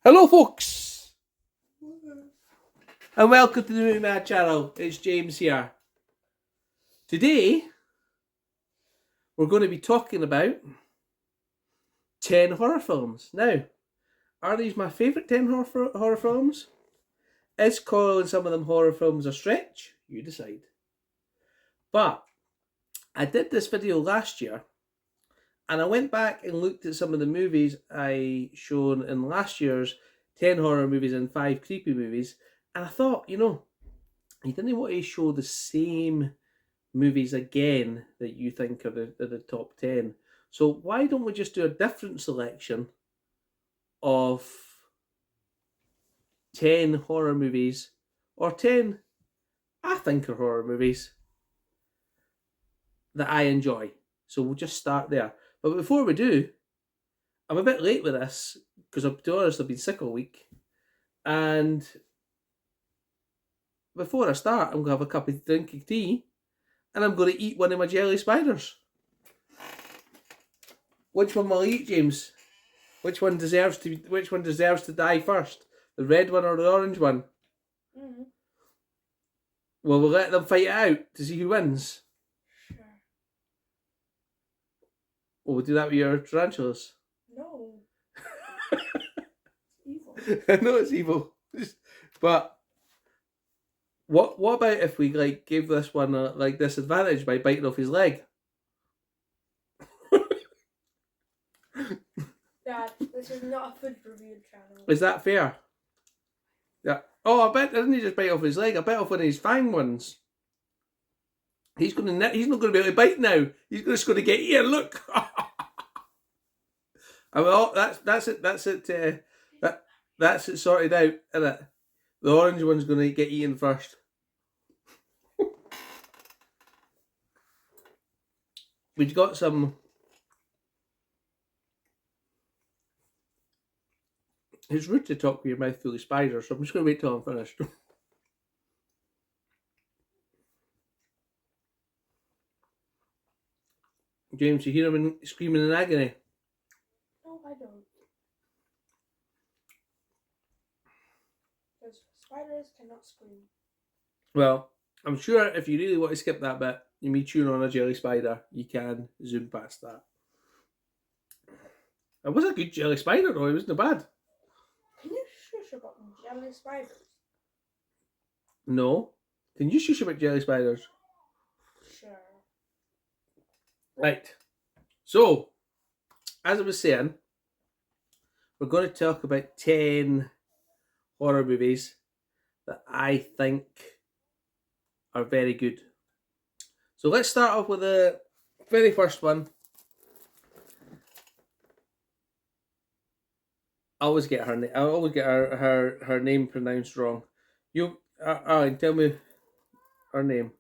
Hello, folks, and welcome to the Movie Mad channel. It's James here. Today, we're going to be talking about 10 horror films. Now, are these my favourite 10 horror films? Is calling some of them horror films a stretch? You decide. But I did this video last year, and I went back and looked at some of the movies I shown in last year's 10 horror movies and 5 creepy movies, and I thought, you didn't want to show the same movies again that you think are the top 10. So why don't we just do a different selection of 10 horror movies, or 10 I think are horror movies that I enjoy. So we'll just start there. But before we do, I'm a bit late with this because, to be honest, I've been sick all week. And before I start, I'm going to have a cup of drinking tea and I'm going to eat one of my jelly spiders. Which one will I eat, James? Which one deserves to die first? The red one or the orange one? Mm-hmm. Well, we'll let them fight it out to see who wins. Sure. Well, we'll do that with your tarantulas. No. It's evil. I know it's evil, but what about if we gave this one a disadvantage by biting off his leg? Dad, this is not a food review channel. Is that fair? Yeah. Oh, I bet doesn't he just bite off his leg? I bet off one of his fang ones. He's not going to be able to bite now. He's just going to get here. Look. Well, that's it. That's it. That's it sorted out, isn't it? The orange one's going to get eaten first. We've got some. It's rude to talk with your mouth full of spiders, so I'm just going to wait till I'm finished. James, you hear him screaming in agony? No, I don't. Because spiders cannot scream. Well, I'm sure if you really want to skip that bit, you me chewing on a jelly spider, you can zoom past that. It was a good jelly spider though, it wasn't bad. Can you shush about jelly spiders? No. Can you shush about jelly spiders? Sure. Right. So, as I was saying, we're going to talk about 10 horror movies that I think are very good. So let's start off with the very first one. I always get her name pronounced wrong. You, Alan, tell me her name.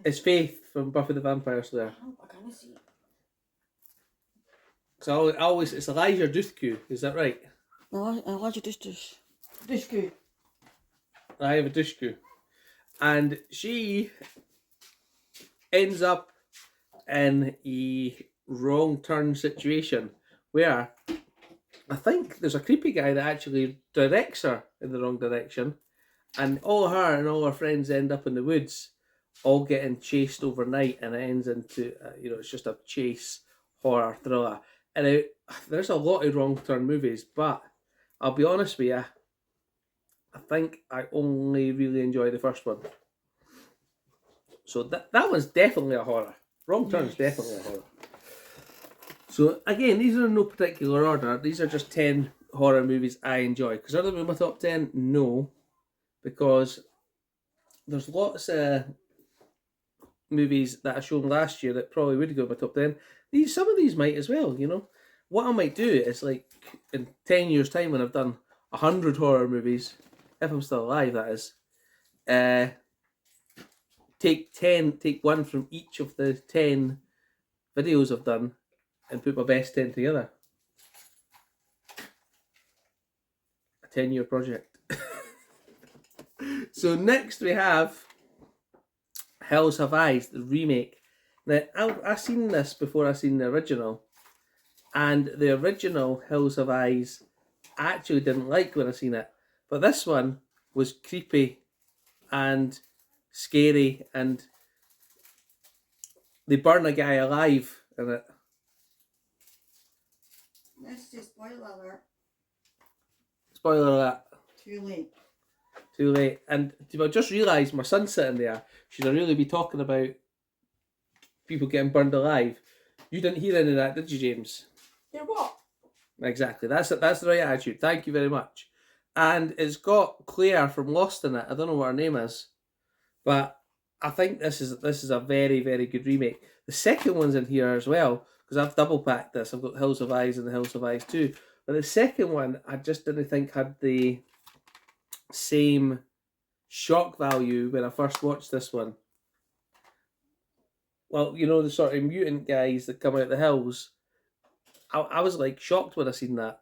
It's Faith from Buffy the Vampire Slayer. I can't see. So it's Elijah Duthku, is that right? Elijah Dushku. I have a Dushku. And she ends up in a wrong turn situation where I think there's a creepy guy that actually directs her in the wrong direction, and all her and all her friends end up in the woods, all getting chased overnight, and it ends into it's just a chase horror thriller. And there's a lot of wrong turn movies, but I'll be honest with you, I think I only really enjoy the first one. So that one's definitely a horror. Wrong Turn's definitely a horror. So again, these are in no particular order. These are just 10 horror movies I enjoy. Because are they in my top 10? No. Because there's lots of movies that I shown last year that probably would go in my top 10. Some of these might as well, What I might do is, in 10 years' time when I've done 100 horror movies, if I'm still alive, that is, take one from each of the 10 videos I've done and put my best 10 together. A 10-year project. So next we have Hills Have Eyes, the remake. Now, I've seen this before I seen the original. And the original Hills Have Eyes I actually didn't like when I seen it. But this one was creepy and scary, and they burn a guy alive in it. Let's say spoiler alert. Spoiler alert. Too late. Too late. And I just realised my son's sitting there. Should I really be talking about people getting burned alive? You didn't hear any of that, did you, James? You're what? Exactly. That's the right attitude. Thank you very much. And it's got Claire from Lost in it. I don't know what her name is, but I think this is a very, very good remake. The second one's in here as well, because I've double packed this. I've got Hills of Eyes and the Hills of Eyes 2. But the second one, I just didn't think had the same shock value when I first watched this one. Well, you know, the sort of mutant guys that come out the hills. I was like shocked when I seen that,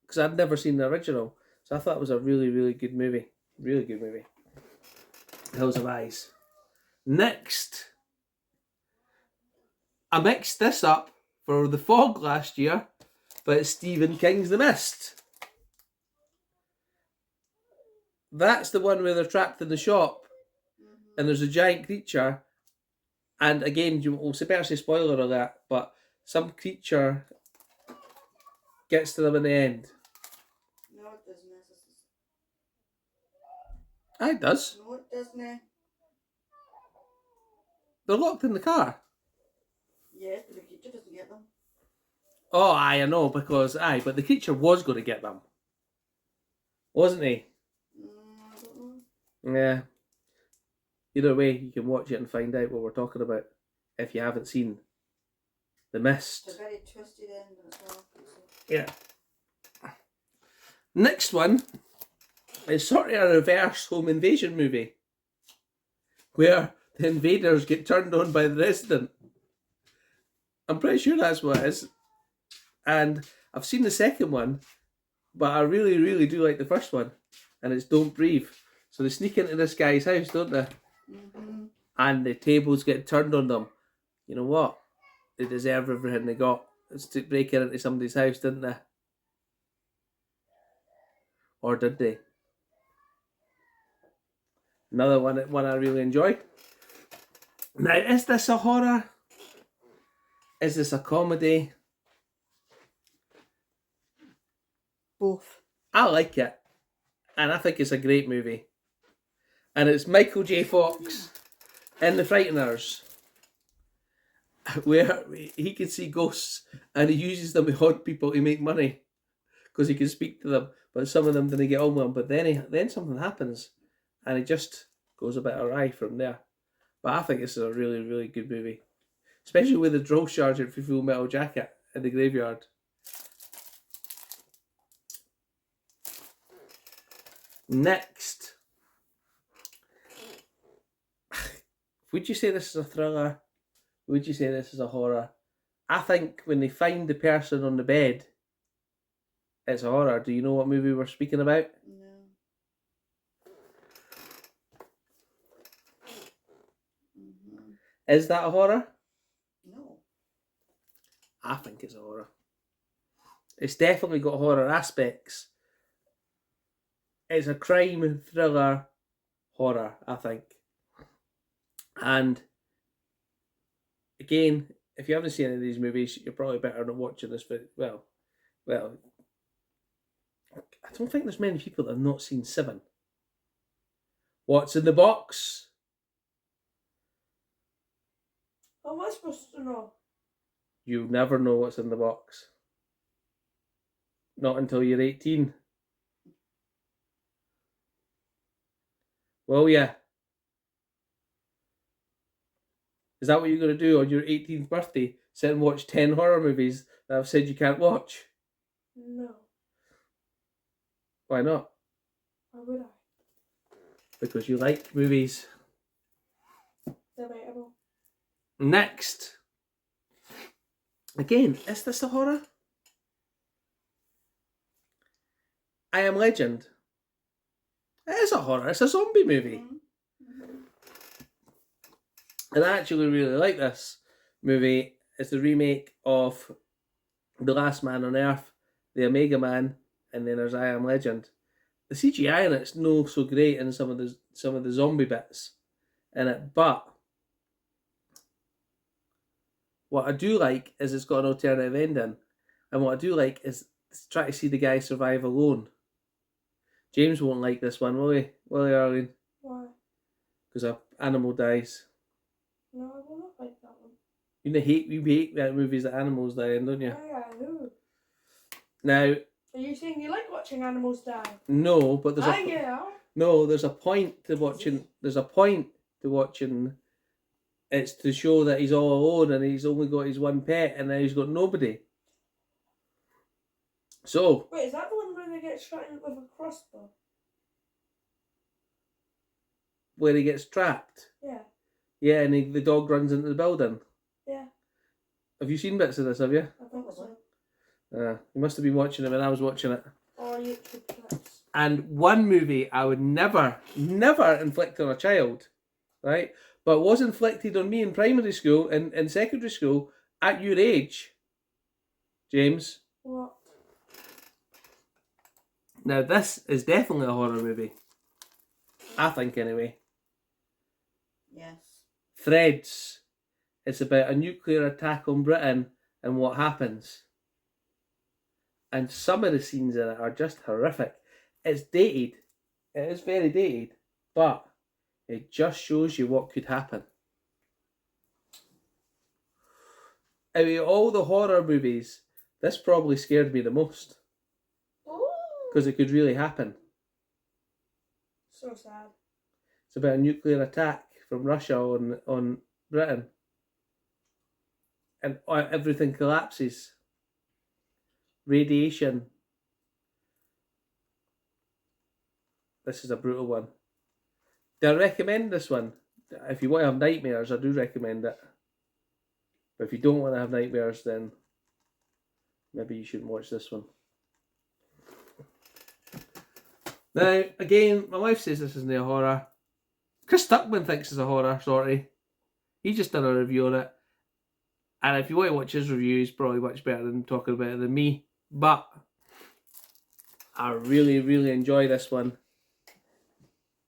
because I'd never seen the original. So I thought it was a really, really good movie. Really good movie. Hills of Eyes. Next, I mixed this up for The Fog last year, but it's Stephen King's The Mist. That's the one where they're trapped in the shop and there's a giant creature. And again, we'll better say spoiler alert, but some creature gets to them in the end. No, it doesn't. It does. No, it doesn't. They're locked in the car. Yes, but the creature doesn't get them. Oh, I know, because but the creature was going to get them, wasn't he? I don't know. Yeah. Either way, you can watch it and find out what we're talking about if you haven't seen The Mist. It's a very twisted ending as well. Yeah. Next one is sort of a reverse home invasion movie where the invaders get turned on by the resident. I'm pretty sure that's what it is. And I've seen the second one, but I really, really do like the first one. And it's Don't Breathe. So they sneak into this guy's house, don't they? Mm-hmm. And the tables get turned on them. You know what? They deserve everything they got. It's to break into somebody's house, didn't they? Or did they? Another one I really enjoy. Now, is this a horror? Is this a comedy? Both. I like it. And I think it's a great movie. And it's Michael J. Fox in The Frighteners, where he can see ghosts and he uses them to haunt people to make money because he can speak to them, but some of them didn't get on with him. But then something happens and he just goes a bit awry from there. But I think this is a really, really good movie, especially with the drill sergeant for Full Metal Jacket in the graveyard. Next, would you say this is a thriller? Would you say this is a horror? I think when they find the person on the bed, it's a horror. Do you know what movie we're speaking about? No. Mm-hmm. Is that a horror? No. I think it's a horror. It's definitely got horror aspects. It's a crime thriller horror, I think. And again, if you haven't seen any of these movies, you're probably better not watching this. Well, I don't think there's many people that have not seen Seven. What's in the box? How am I supposed to know? You never know what's in the box. Not until you're 18. Well, yeah. Is that what you're going to do on your 18th birthday? Sit and watch 10 horror movies that I've said you can't watch? No. Why not? Why would I? Because you like movies. Debatable. Next. Again, is this a horror? I Am Legend. It is a horror. It's a zombie movie. Mm-hmm. And I actually really like this movie. It's the remake of The Last Man on Earth, The Omega Man, and then there's I Am Legend. The CGI in it's no so great in some of the zombie bits in it, but what I do like is it's got an alternative ending, and what I do like is try to see the guy survive alone. James won't like this one, will he? Will he, Arlene? Why? Because an animal dies. No, I will not like that one. You hate that movies that animals die in, don't you? Yeah, I do. Now, Are you saying you like watching animals die? no, but there's Yeah. there's a point to watching. There's a point to watching. It's to show that he's all alone and he's only got his one pet, and now he's got nobody. So, Wait, is that the one where they get shot with a crossbow? where he gets trapped. Yeah. Yeah, and the dog runs into the building. Yeah. Have you seen bits of this, have you? I think so. You must have been watching it when I was watching it. Or YouTube clips. And one movie I would never inflict on a child, right? But was inflicted on me in primary school and in secondary school at your age, James. What? Now, this is definitely a horror movie. I think, anyway. Yes. Threads. It's about a nuclear attack on Britain and what happens. And some of the scenes in it are just horrific. It's dated. It is very dated. But it just shows you what could happen. Out of all the horror movies, this probably scared me the most. Because it could really happen. So sad. It's about a nuclear attack from Russia on Britain. And everything collapses. Radiation. This is a brutal one. Do I recommend this one? If you want to have nightmares, I do recommend it. But if you don't want to have nightmares, then maybe you shouldn't watch this one. Now, again, my wife says this isn't a horror. Chris Tuckman thinks it's a horror, sorry. He just done a review on it. And if you want to watch his review, he's probably much better than talking about it than me. But I really, really enjoy this one.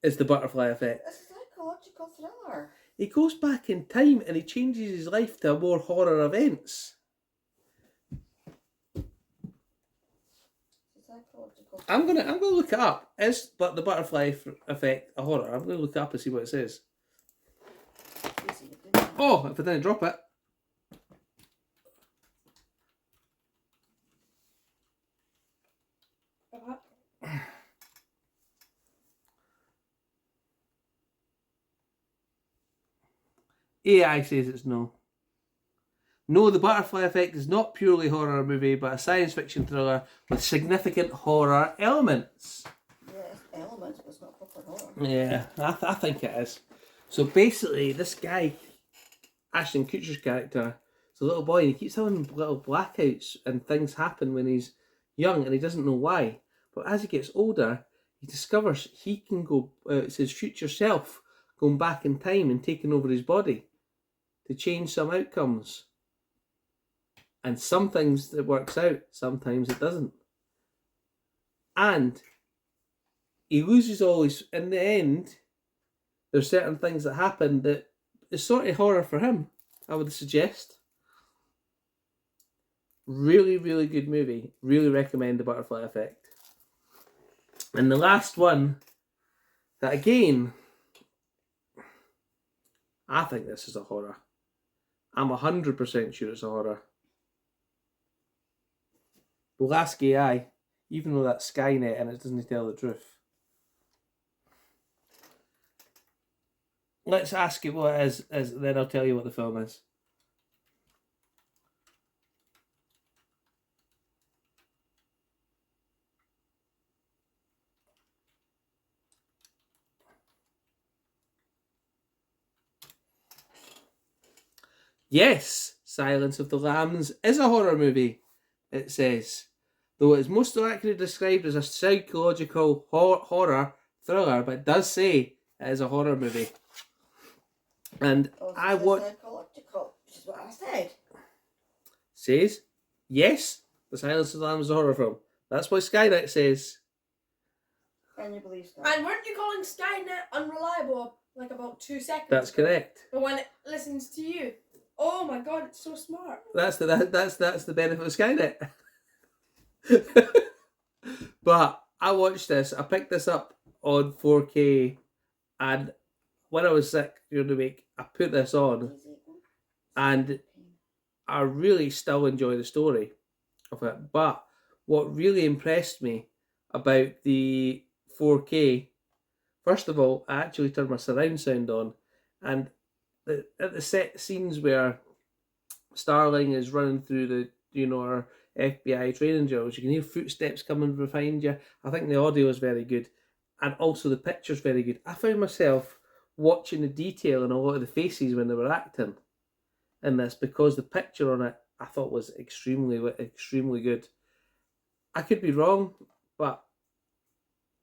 It's The Butterfly Effect. It's a psychological thriller. He goes back in time and he changes his life to more horror events. It's a psychological I'm gonna look it up. Is The Butterfly Effect a horror? I'm gonna look it up and see what it says. Easy, didn't it? Oh, if I didn't drop it. AI says it's no. No, The Butterfly Effect is not purely horror movie, but a science fiction thriller with significant horror elements. Yes, elements, but it's not proper horror. Yeah, I think it is. So basically, this guy, Ashton Kutcher's character, is a little boy and he keeps having little blackouts and things happen when he's young and he doesn't know why. But as he gets older, he discovers he can go, it's his future self going back in time and taking over his body to change some outcomes. And some things it works out, sometimes it doesn't. And he loses all his, in the end, there's certain things that happen that is sort of horror for him, I would suggest. Really, really good movie. Really recommend The Butterfly Effect. And the last one, that again, I think this is a horror. I'm 100% sure it's a horror. We'll ask AI, even though that's Skynet and it doesn't tell the truth. Let's ask it what it is, then I'll tell you what the film is. Yes, Silence of the Lambs is a horror movie, it says. Though it is most accurately described as a psychological horror thriller, but it does say it is a horror movie. And I watched... Psychological, which is what I said. Says, yes, The Silence of the Lambs is a horror film. That's what Skynet says. Can you believe Sky? And weren't you calling Skynet unreliable like about 2 seconds That's ago? correct. But when it listens to you, oh my god, it's so smart. That's the benefit of Skynet. But I watched this. I picked this up on 4K, and when I was sick during the week, I put this on, and I really still enjoy the story of it. But what really impressed me about the 4K, first of all, I actually turned my surround sound on, and at the set scenes where Starling is running through our FBI training drills, you can hear footsteps coming behind you. I think the audio is very good, and also the picture's very good. I found myself watching the detail in a lot of the faces when they were acting in this, because the picture on it I thought was extremely good. I could be wrong, but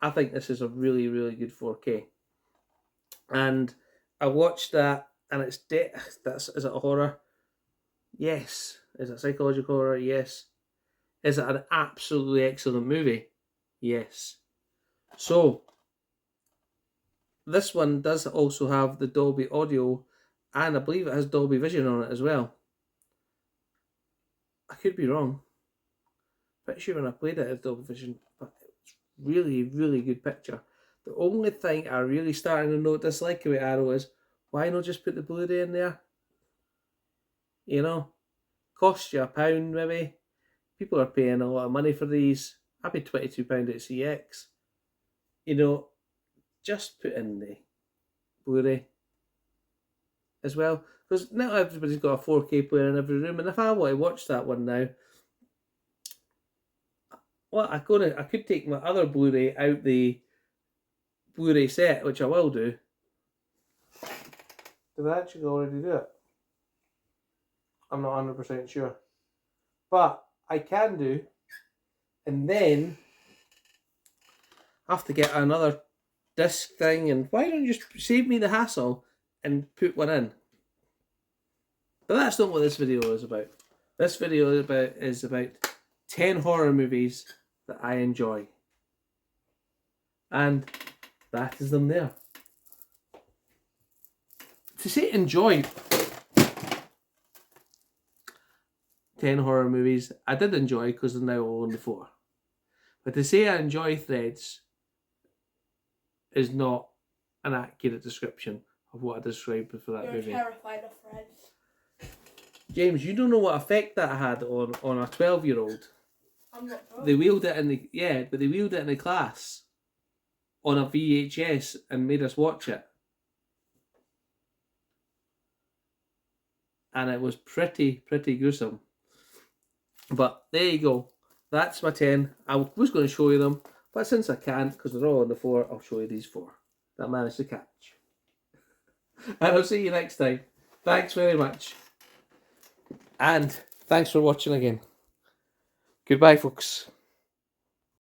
I think this is a really, really good 4K. And I watched that, and is it a horror? Yes. Is it psychological horror? Yes. Is it an absolutely excellent movie? Yes. So, this one does also have the Dolby Audio, and I believe it has Dolby Vision on it as well. I could be wrong. Pretty sure when I played it, it's Dolby Vision, but it's really, really good picture. The only thing I really starting to dislike about Arrow is, why not just put the Blu-ray in there? You know, cost you £1 maybe. People are paying a lot of money for these. I paid £22 at CX. You know, just put in the Blu-ray as well, because not everybody's got a 4K player in every room, and if I want to watch that one now, well, I could take my other Blu-ray out the Blu-ray set, which I will do. Did I actually already do it? I'm not 100% sure, but I can do, and then I have to get another disc thing, and why don't you just save me the hassle and put one in? But that's not what this video is about. This video is about 10 horror movies that I enjoy, and that is them there. To say enjoy 10 horror movies, I did enjoy, because there's now only 4. But to say I enjoy Threads is not an accurate description of what I described for that movie. You're terrified of Threads. James, you don't know what effect that had on a 12-year-old. I'm not wrong. They wheeled it in the class on a VHS and made us watch it. And it was pretty gruesome. But there you go. That's my 10. I was going to show you them, but since I can't, because they're all on the floor, I'll show you these 4 that I managed to catch. And I'll see you next time. Thanks very much. And thanks for watching again. Goodbye, folks.